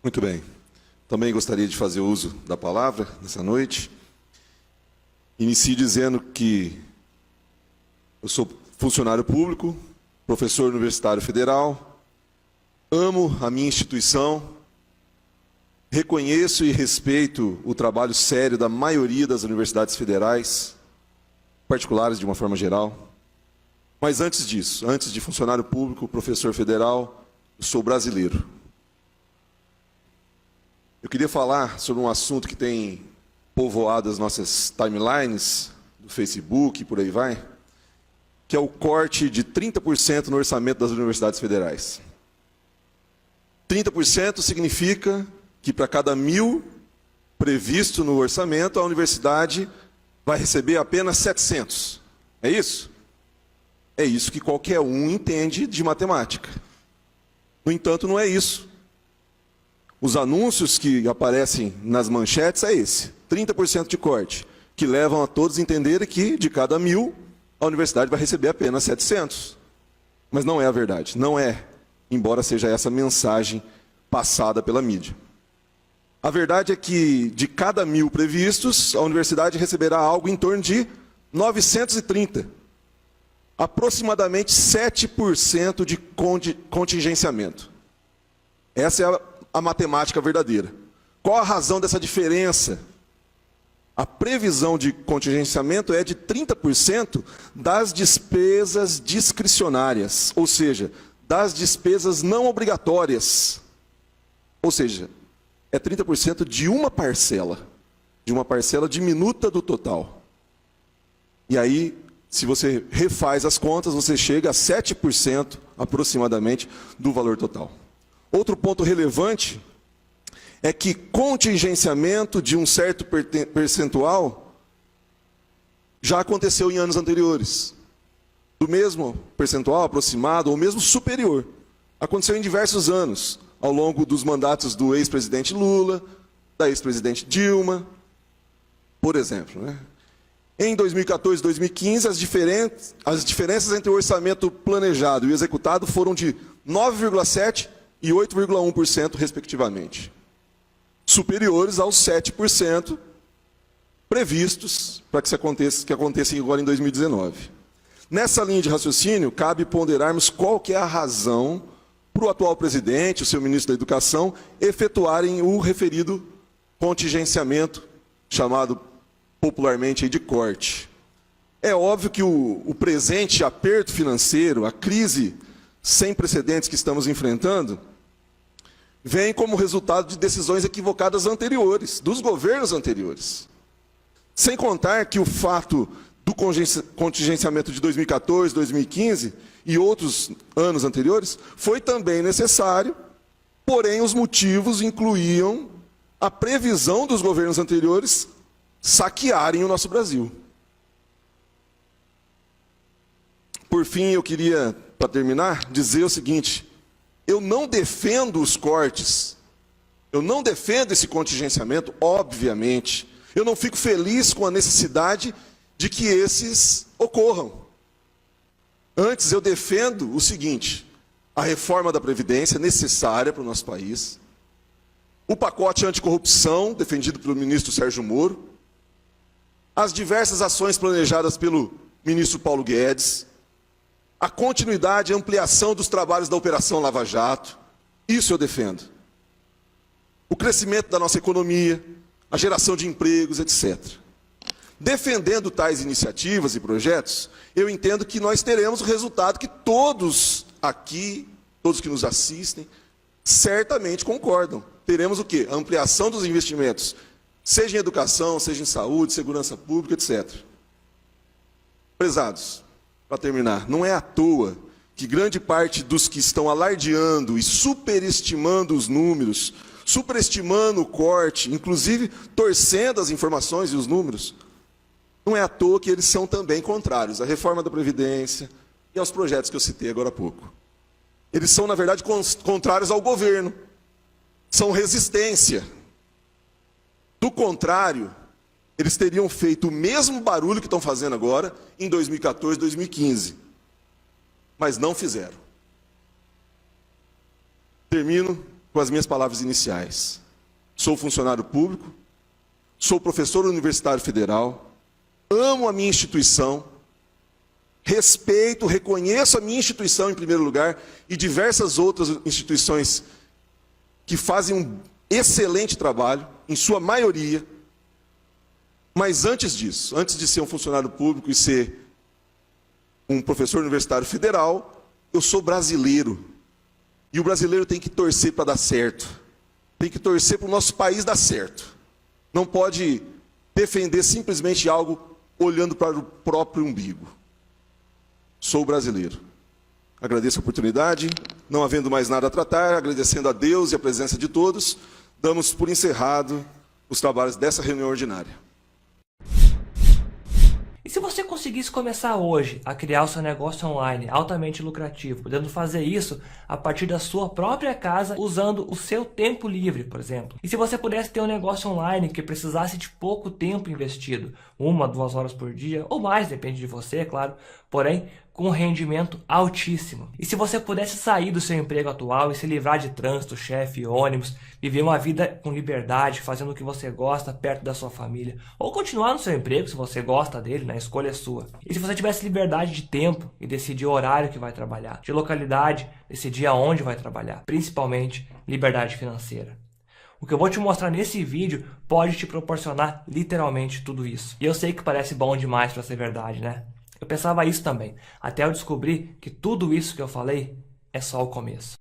Muito bem. Também gostaria de fazer uso da palavra nessa noite. Inicio dizendo que eu sou funcionário público, professor universitário federal, amo a minha instituição, reconheço e respeito o trabalho sério da maioria das universidades federais, particulares de uma forma geral. Mas antes disso, antes de funcionário público, professor federal, eu sou brasileiro. Eu queria falar sobre um assunto que tem povoado as nossas timelines, do Facebook e por aí vai, que é o corte de 30% no orçamento das universidades federais. 30% significa que para cada 1.000 previsto no orçamento, a universidade vai receber apenas 700. É isso? É isso que qualquer um entende de matemática. No entanto, não é isso. Os anúncios que aparecem nas manchetes é esse, 30% de corte, que levam a todos a entenderem que, de cada 1.000, a universidade vai receber apenas 700. Mas não é a verdade, não é, embora seja essa mensagem passada pela mídia. A verdade é que, de cada 1.000 previstos, a universidade receberá algo em torno de 930. Aproximadamente 7% de contingenciamento. Essa é a matemática verdadeira. Qual a razão dessa diferença? A previsão de contingenciamento é de 30% das despesas discricionárias, ou seja, das despesas não obrigatórias. Ou seja, é 30% de uma parcela diminuta do total. E aí, se você refaz as contas, você chega a 7% aproximadamente do valor total. Outro ponto relevante é que contingenciamento de um certo percentual já aconteceu em anos anteriores. Do mesmo percentual aproximado ou mesmo superior. Aconteceu em diversos anos, ao longo dos mandatos do ex-presidente Lula, da ex-presidente Dilma, por exemplo, né? Em 2014 e 2015, as diferenças entre o orçamento planejado e o executado foram de 9,7% e 8,1%, respectivamente. Superiores aos 7% previstos para que aconteça agora em 2019. Nessa linha de raciocínio, cabe ponderarmos qual que é a razão para o atual presidente, o seu ministro da Educação, efetuarem o referido contingenciamento, chamado popularmente de corte. É óbvio que o presente aperto financeiro, a crise sem precedentes que estamos enfrentando, vem como resultado de decisões equivocadas anteriores, dos governos anteriores. Sem contar que o fato do contingenciamento de 2014, 2015 e outros anos anteriores foi também necessário, porém os motivos incluíam a previsão dos governos anteriores saquearem o nosso Brasil. Por fim, eu queria, para terminar, dizer o seguinte: eu não defendo os cortes, eu não defendo esse contingenciamento, obviamente. Eu não fico feliz com a necessidade de que esses ocorram. Antes, eu defendo o seguinte: a reforma da Previdência necessária para o nosso país, o pacote anticorrupção, defendido pelo ministro Sérgio Moro, as diversas ações planejadas pelo ministro Paulo Guedes, a continuidade e ampliação dos trabalhos da Operação Lava Jato, isso eu defendo. O crescimento da nossa economia, a geração de empregos, etc. Defendendo tais iniciativas e projetos, eu entendo que nós teremos o resultado que todos aqui, todos que nos assistem, certamente concordam. Teremos o quê? A ampliação dos investimentos, seja em educação, seja em saúde, segurança pública, etc. Prezados, para terminar, não é à toa que grande parte dos que estão alardeando e superestimando os números, superestimando o corte, inclusive torcendo as informações e os números, não é à toa que eles são também contrários à reforma da Previdência e aos projetos que eu citei agora há pouco. Eles são, na verdade, contrários ao governo. São resistência. Do contrário, eles teriam feito o mesmo barulho que estão fazendo agora em 2014, 2015. Mas não fizeram. Termino com as minhas palavras iniciais. Sou funcionário público, sou professor universitário federal, amo a minha instituição, respeito, reconheço a minha instituição em primeiro lugar e diversas outras instituições que fazem um excelente trabalho, em sua maioria. Mas antes disso, antes de ser um funcionário público e ser um professor universitário federal, eu sou brasileiro. E o brasileiro tem que torcer para dar certo. Tem que torcer para o nosso país dar certo. Não pode defender simplesmente algo olhando para o próprio umbigo. Sou brasileiro. Agradeço a oportunidade. Não havendo mais nada a tratar, agradecendo a Deus e a presença de todos, damos por encerrado os trabalhos dessa reunião ordinária. E se você conseguisse começar hoje a criar o seu negócio online altamente lucrativo, podendo fazer isso a partir da sua própria casa, usando o seu tempo livre, por exemplo. E se você pudesse ter um negócio online que precisasse de pouco tempo investido, 1, 2 horas por dia, ou mais, depende de você, é claro, porém com um rendimento altíssimo. E se você pudesse sair do seu emprego atual e se livrar de trânsito, chefe, ônibus, viver uma vida com liberdade, fazendo o que você gosta perto da sua família, ou continuar no seu emprego se você gosta dele, a escolha é sua. E se você tivesse liberdade de tempo e decidir o horário que vai trabalhar, de localidade, decidir aonde vai trabalhar, principalmente liberdade financeira. O que eu vou te mostrar nesse vídeo pode te proporcionar literalmente tudo isso. E eu sei que parece bom demais para ser verdade, né? Eu pensava isso também, até eu descobrir que tudo isso que eu falei é só o começo.